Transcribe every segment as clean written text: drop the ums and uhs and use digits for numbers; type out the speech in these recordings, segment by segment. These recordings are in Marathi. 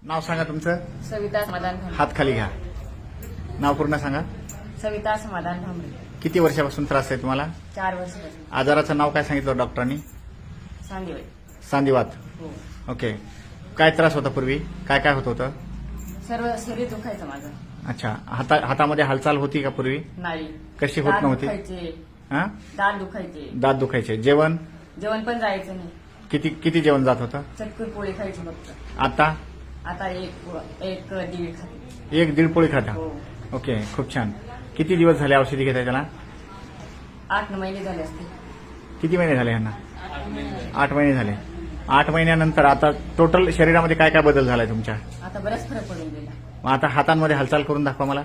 नाव सांगा तुमचं. सविता समाधान भांबरे. हात खाली घ्या. नाव पूर्ण सांगा. सविता समाधान भांबरे. किती वर्षापासून त्रास आहे तुम्हाला? 4 वर्षापासून. आजाराचं नाव काय सांगितलं डॉक्टरांनी? सांदिवळ. सांधिवात. हो. ओके. काय त्रास होता पूर्वी? काय काय होत होतं? सर्व शरीर दुखायचं माझं. अच्छा. हातामध्ये हालचाल होती का पूर्वी? नाही. कशी होत दात नव्हती? दुखायचे. हा? दात दुखायचे. दात दुखायचे. जेवण जेवण पण जायचं नाही. किती जेवण जात होतं? चटकूर पोळी खायची फक्त. आता आता एक दीड खाते. 1-1.5 पोळी खाता. हो. ओके. खूप छान. किती दिवस झाले औषधी घेताय त्याला? 8 महिने झाले असते. किती महिने झाले यांना? 8 महिने झाले. 8 महिन्यानंतर आता टोटल शरीरामध्ये काय काय बदल झालाय तुमच्या? आता बराच फरक पडून गेला. मग आता हातांमध्ये हालचाल करून दाखवा मला.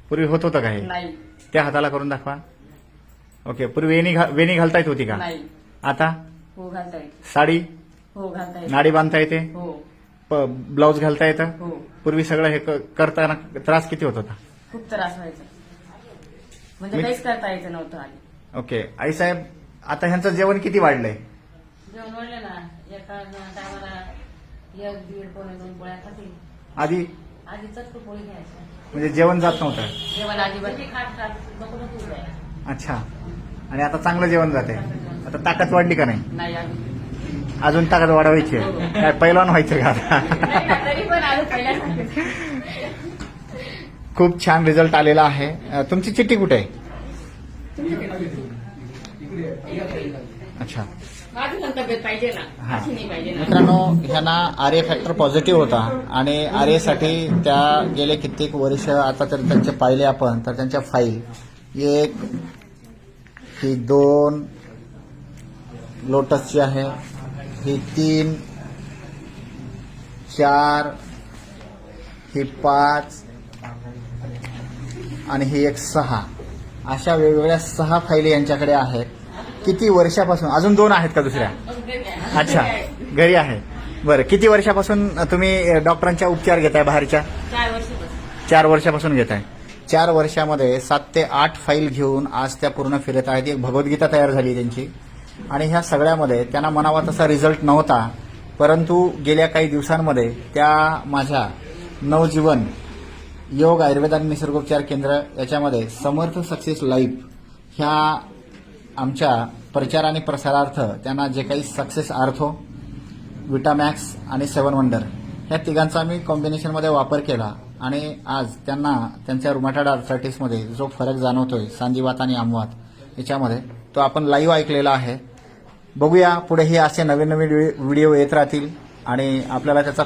पूर्वी होत होतं का हे? नाही. त्या हाताला करून दाखवा. ओके. पूर्वी वेणी घालता येत होती का? नाही. आता हो घालता येते. साडी, हो घालता येते. नाडी बांधता येते, हो. ब्लाऊज घालता येतं. हो. पूर्वी सगळं हे करताना त्रास किती होत होता? खूप त्रास व्हायचा. म्हणजे काहीच करता यायचं नव्हतं आधी. ओके. आईसाहेब, आता ह्यांचं जेवण किती वाढलंय? जेवण वाढलं ना. एका टायमाला 1-1.5 पोळ्या 2 पोळ्या खाते. आधी आधी चटकू पोळी घ्यायची. म्हणजे जेवण जात नव्हतं. जेवण अजिबात नको नको जाय. अच्छा. आणि आता चांगलं जेवण जाते. आता ताकद वाढली का नाही? नाही आधी. अजून ताकद वाढवायची आहे. काय पैलवान व्हायचं का आता? नाही ना, तरी पण आलं पहिल्यासारखं. खूप छान रिझल्ट आलेला आहे. तुमची चिठ्ठी कुठे आहे? अच्छा. माझी पण तब्येत पाहिजे ना. हा. अशी नाही पाहिजे ना. मित्रांनो, ह्यांना आर्य फॅक्टर पॉझिटिव्ह होता आणि आर्यसाठी त्या गेले कित्येक वर्ष आता तर त्यांचे पाहिले आपण तर त्यांच्या फाईल 1 ही 2 लोटसची आहे, ही 3 4 ही 5 आणि ही एक 6 अशा वेगवेगळ्या 6 फाईली यांच्याकडे आहेत. किती वर्षापासून? अजून 2 आहेत का दुसऱ्या? अच्छा, घरी आहे. बरं, किती वर्षापासून तुम्ही डॉक्टरांच्या उपचार घेताय बाहेरच्या? 4 वर्षापासून. 4 वर्षापासून घेताय. 4 वर्षामध्ये 7 ते 8 फाईल घेऊन आज त्या पूर्ण फिरत आहेत. एक भगवद्गीता तयार झाली त्यांची आणि ह्या सगळ्यामध्ये त्यांना म्हणावा तसा रिझल्ट नव्हता, परंतु गेल्या काही दिवसांमध्ये त्या माझ्या नवजीवन योग आयुर्वेद आणि निसर्गोपचार केंद्र याच्यामध्ये समर्थ सक्सेस लाईफ ह्या आमच्या प्रचार आणि प्रसारार्थ त्यांना जे काही सक्सेस आर्थो, विटामॅक्स आणि 7 वंडर ह्या तिघांचा मी कॉम्बिनेशनमध्ये वापर केला आणि आज त्यांना त्यांच्या रुमॅटॉइड आर्थरायटिसमध्ये जो फरक जाणवतोय सांधिवात आणि आमवात याच्यामध्ये तो आपण लाईव्ह ऐकलेला आहे. बघूया पुढेही असे नवीन नवीन व्हिडिओ येत राहतील आणि आपल्याला त्याचा